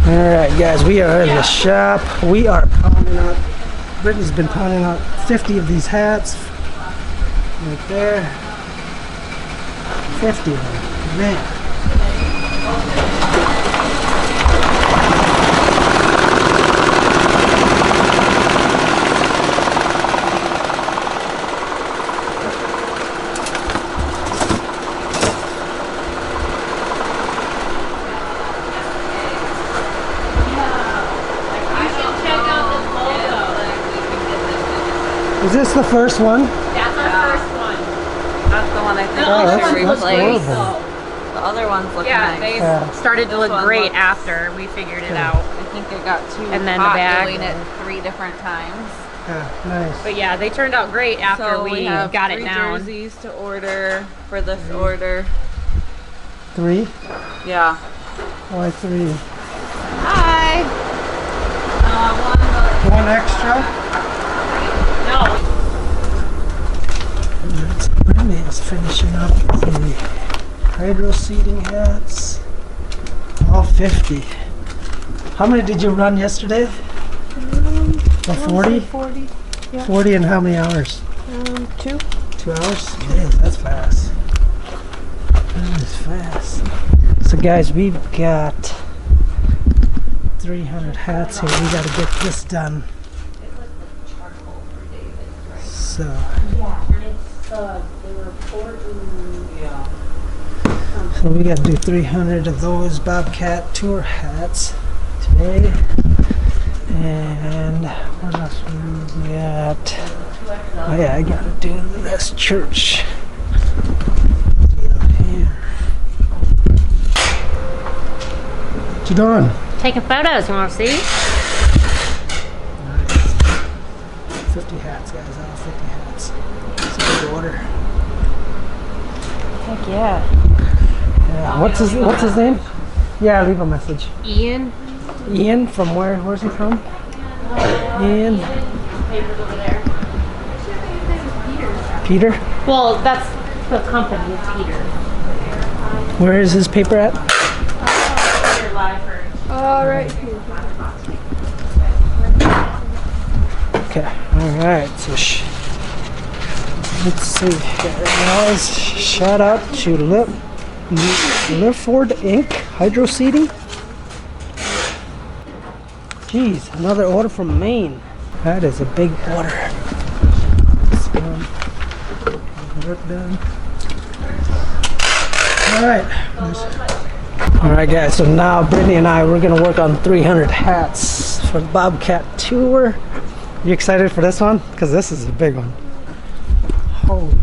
Alright guys, we are in the shop. We are pounding out, Brittany's been pounding out 50 of these hats. Right there. 50 of them. Man. Is this the first one? That's our first one. That's the one I think The other ones we look great. The other ones look Yeah, nice. they started to look great after we figured it out. I think it got too And then the hot bag. doing it 3 different times. Yeah, nice. But yeah, they turned out great after So we have got it 3 down. jerseys to order for this order. 3? Yeah. Why 3? Hi. One extra? No. Brittany is finishing up the hydro seating hats. All 50. How many did you run yesterday? 40? 40. Yeah. 40 in how many hours? 2. 2 hours? Yeah, that's fast. That is fast. So guys, we've got 300 hats here. We gotta get this done. So we got to do 300 of those Bobcat tour hats today. And what else we got? Oh yeah, I got to do this church deal here. What you doing? Taking photos, you want to see? 50 hats, guys. All 50 hats. It's a big order. Heck yeah. Yeah. What's his name? Yeah, leave a message. Ian. Ian from where? Where's he from? Ian. Papers over there. Peter. Well, that's the company. It's Peter. Where is his paper at? Right here. Okay. All right. So let's see, guys. Shout out to Liford Inc. Hydro Seating. Jeez, another order from Maine. That is a big order. Work done. All right. All right, guys. So now Brittany and I, we're gonna work on 300 hats for the Bobcat tour. You excited for this one? Because this is a big one. Holy.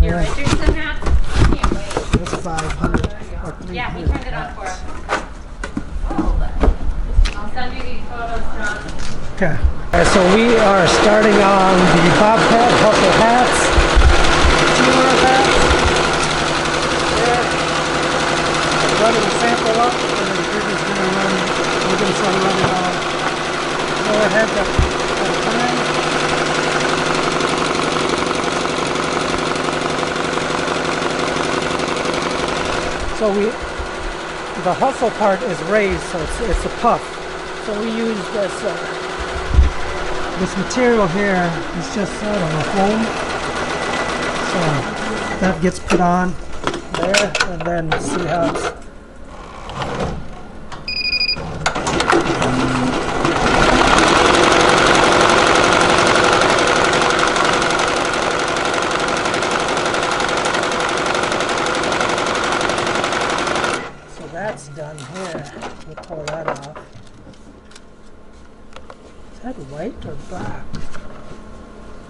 You're Richardson hats? Can't wait. That's 500 or 300. Yeah, he turned it on for us. I'll send you these photos, John. Okay. Alright, so we are starting on the Bobcat Hustle hats. 200 hats. There. Running the sample up, and then Brittany's gonna run. We're gonna start running on lower heads at a time. So the hustle part is raised, so it's a puff. So we use this material here is just sort of a foam. So that gets put on there, and then see how it's. That's done here. We'll pull that off. Is that white or black?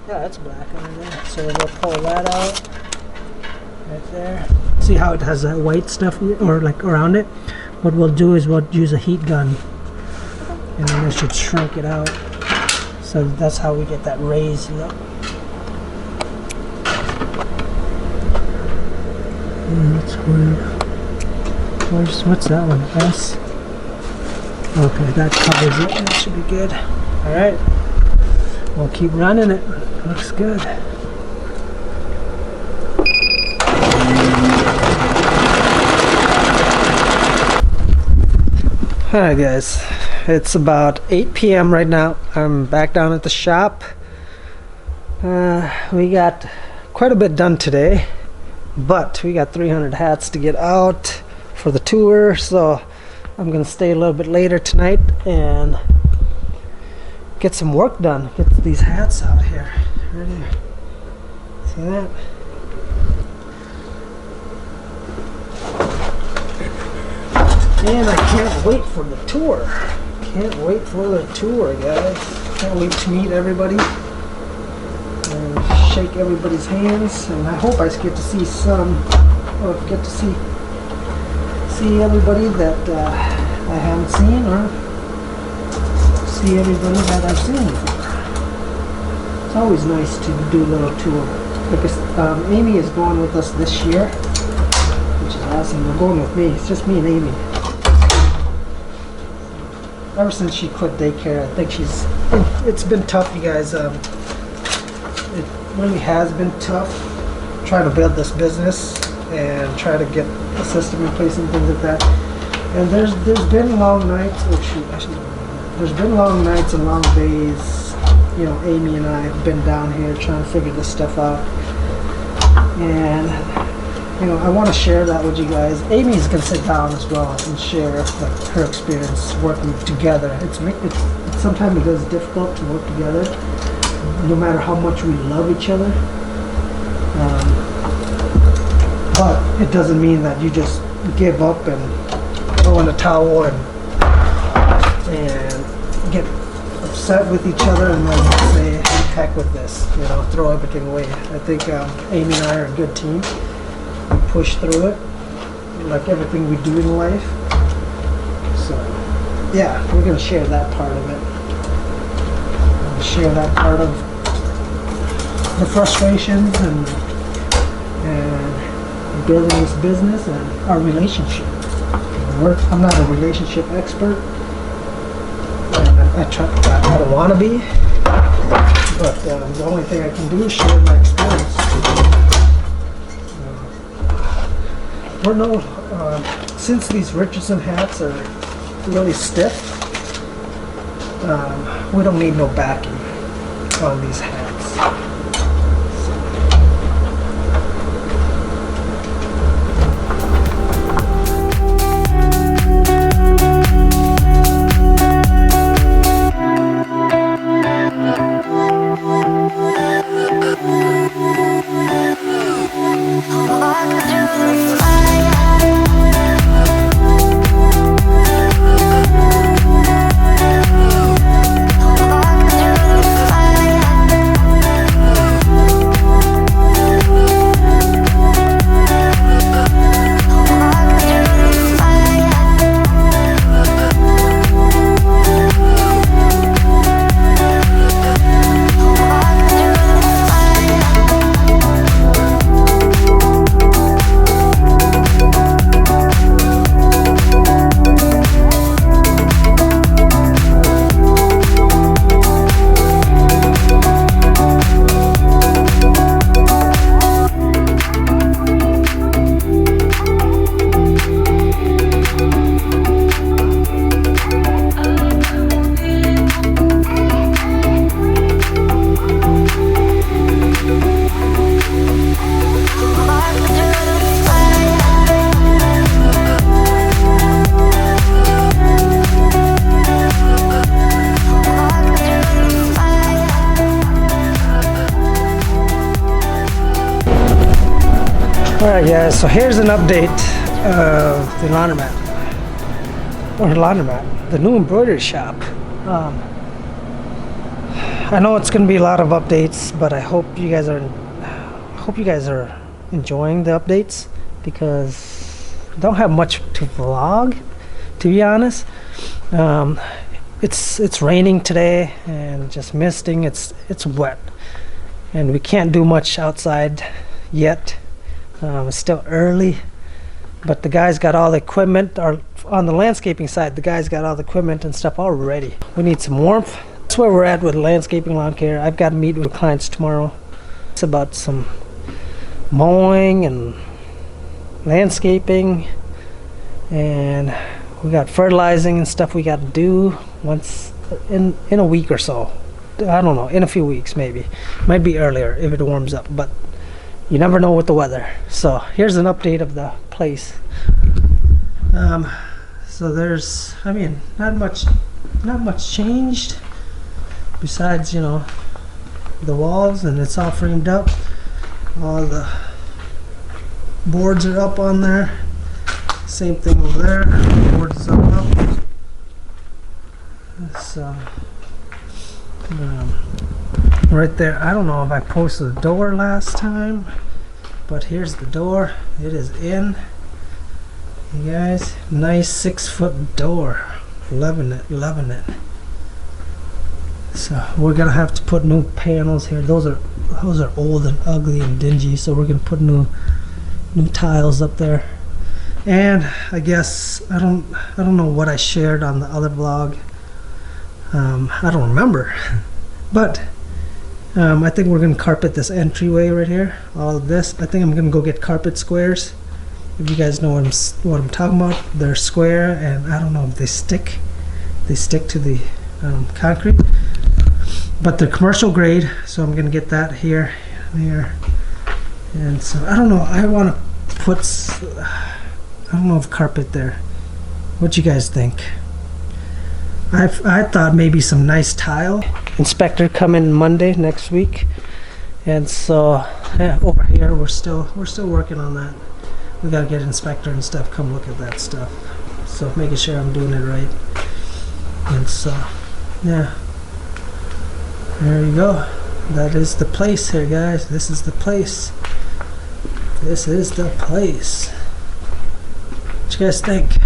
Yeah, that's black under there. So we'll pull that out. Right there. See how it has that white stuff or like around it? What we'll do is we'll use a heat gun. And then it should shrink it out. So that's how we get that raised look. That's weird. What's that one? S? Okay, that covers it. That should be good. Alright. We'll keep running it. Looks good. Alright guys. It's about 8 p.m. right now. I'm back down at the shop. We got quite a bit done today, but we got 300 hats to get out for the tour, so I'm gonna stay a little bit later tonight and get some work done. Get these hats out here. Right here. See that? And I can't wait for the tour. Can't wait for the tour, guys. Can't wait to meet everybody and shake everybody's hands. And I hope I get to see get to see everybody that I haven't seen, or see everybody that I've seen before. It's always nice to do a little tour. Because Amy is going with us this year, which is awesome. We're going with me. It's just me and Amy. Ever since she quit daycare, I think it's been tough, you guys. It really has been tough trying to build this business and try to get a system in place and things like that. And there's been long nights. There's been long nights and long days. You know, Amy and I have been down here trying to figure this stuff out. And you know, I want to share that with you guys. Amy's gonna sit down as well and share like her experience working together. Sometimes it is difficult to work together, no matter how much we love each other. But it doesn't mean that you just give up and throw in the towel and get upset with each other and then say, heck with this, you know, throw everything away. I think Amy and I are a good team. We push through it, like everything we do in life. So, yeah, we're going to share that part of it. Share that part of the frustrations and building this business and our relationship. I'm not a relationship expert. I don't want to be, but the only thing I can do is share my experience. Since these Richardson hats are really stiff, we don't need no backing on these hats. Alright guys, so here's an update of the Laundromat, the new embroidery shop. I know it's going to be a lot of updates, but I hope you guys are enjoying the updates, because I don't have much to vlog, to be honest. It's raining today and just misting. It's wet, and we can't do much outside yet. It's still early, but the guys got all the equipment, or on the landscaping side, the guys got all the equipment and stuff all ready. We need some warmth. That's where we're at with landscaping, lawn care. I've got to meet with clients tomorrow. It's about some mowing and landscaping, and we got fertilizing and stuff we got to do. once in a week or so. I don't know, in a few weeks maybe. Might be earlier if it warms up, but you never know with the weather. So here's an update of the place. So there's, I mean, not much changed besides, you know, the walls, and it's all framed up. All the boards are up on there. Same thing over there. Boards are up. So right there, I don't know if I posted the door last time, but here's the door. It is in. You guys, nice 6-foot door. Loving it, loving it. So we're gonna have to put new panels here. Those are old and ugly and dingy, so we're gonna put new tiles up there. And I guess I don't know what I shared on the other vlog. I don't remember. But I think we're gonna carpet this entryway right here. All of this. I think I'm gonna go get carpet squares. If you guys know what I'm talking about, they're square, and I don't know if they stick. They stick to the concrete, but they're commercial grade. So I'm gonna get that here and here. And so I don't know. I want to put. I don't know if carpet there. What you guys think? I thought maybe some nice tile. Inspector coming Monday next week, and so yeah, over here we're still working on that. We gotta get inspector and stuff come look at that stuff. So making sure I'm doing it right. And so yeah, there you go. That is the place here, guys. This is the place. This is the place. What you guys think?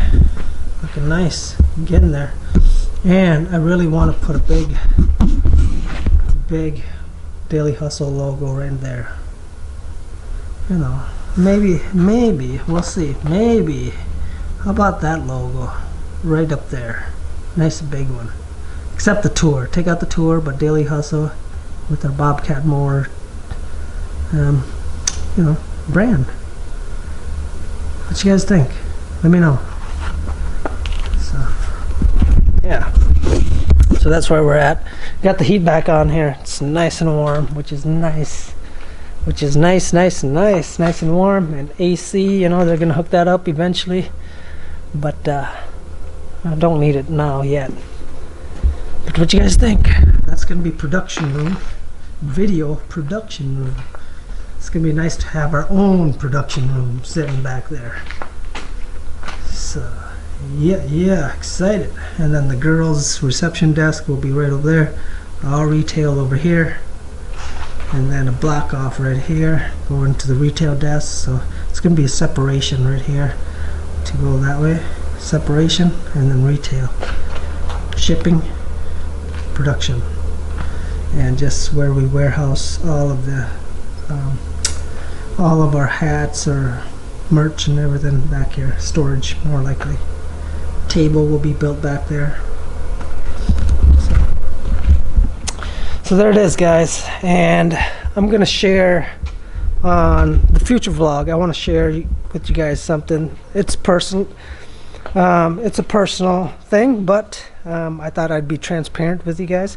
Looking nice. I'm getting there. And I really want to put a big Daily Hustle logo right there. You know, maybe we'll see. Maybe. How about that logo right up there? Nice big one. Except the tour. Take out the tour, but Daily Hustle with our Bobcat mower, you know, brand. What you guys think? Let me know. So yeah, so that's where we're at. Got the heat back on here. It's nice and warm, which is nice and warm. And AC, you know, they're gonna hook that up eventually, but I don't need it now yet. But what you guys think? That's gonna be production room, video production room. It's gonna be nice to have our own production room sitting back there. So yeah, excited. And then the girls' reception desk will be right over there. All retail over here, and then a block off right here going to the retail desk. So it's gonna be a separation right here to go that way. Separation, and then retail, shipping, production, and just where we warehouse all of the all of our hats or merch and everything back here. Storage, more likely. Table will be built back there. So there it is, guys. And I'm gonna share on the future vlog. I want to share with you guys something. It's personal. It's a personal thing, but I thought I'd be transparent with you guys.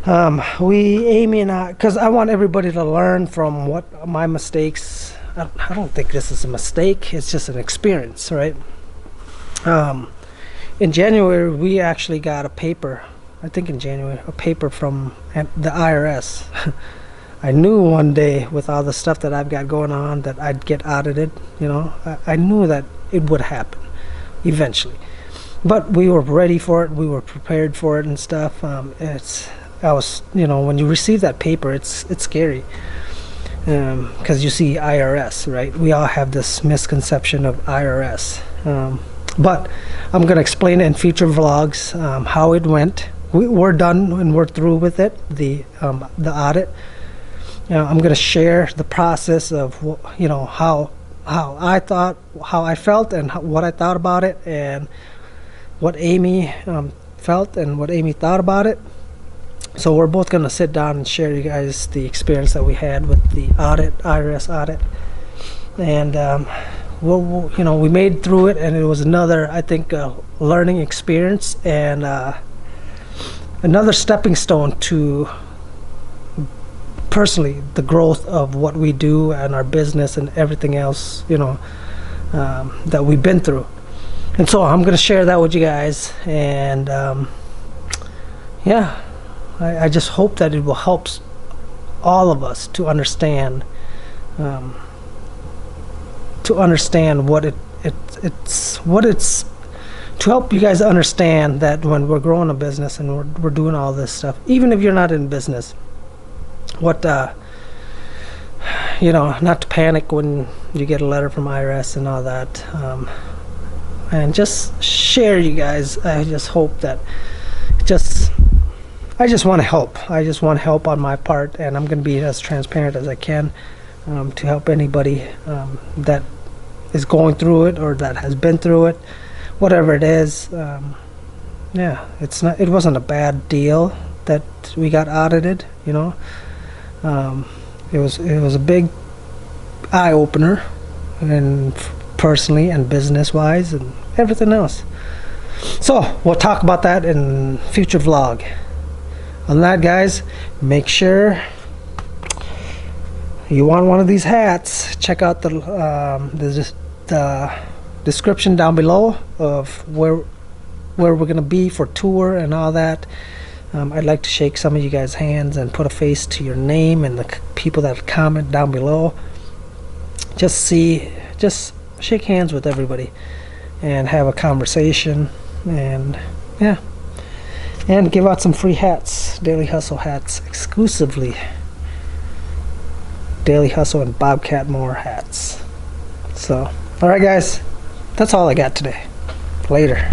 Amy and I, because I want everybody to learn from what my mistakes. I don't think this is a mistake. It's just an experience, right? In January, we actually got a paper. I think in January, a paper from the IRS. I knew one day, with all the stuff that I've got going on, that I'd get audited. You know, I knew that it would happen eventually, but we were ready for it. We were prepared for it and stuff. I was, you know, when you receive that paper, it's scary, because you see IRS, right? We all have this misconception of IRS, but I'm gonna explain it in future vlogs how it went. We're done and we're through with it, the audit. I'm gonna share the process of, you know, how I thought, how I felt, and what I thought about it, and what Amy felt and what Amy thought about it. So we're both gonna sit down and share you guys the experience that we had with the audit, IRS audit, and we'll, you know, we made through it, and it was another, I think, learning experience and another stepping stone to personally the growth of what we do and our business and everything else, you know, that we've been through. And so I'm gonna share that with you guys, and yeah, I just hope that it will help all of us to understand what it's to help you guys understand that when we're growing a business and we're doing all this stuff, even if you're not in business, what you know, not to panic when you get a letter from IRS and all that, and just share, you guys. I just hope that I just want to help. I just want help on my part, and I'm going to be as transparent as I can to help anybody that is going through it or that has been through it, whatever it is. Yeah, it wasn't a bad deal that we got audited, you know. It was a big eye opener, and personally and business wise and everything else. So we'll talk about that in future vlog. On that, guys, make sure you want one of these hats. Check out the description down below of where we're gonna be for tour and all that. I'd like to shake some of you guys' hands and put a face to your name and the people that comment down below. Just shake hands with everybody and have a conversation, and yeah, and give out some free hats, Daily Hustle hats, exclusively Daily Hustle and Bobcat Moore hats. So, alright guys, that's all I got today. Later.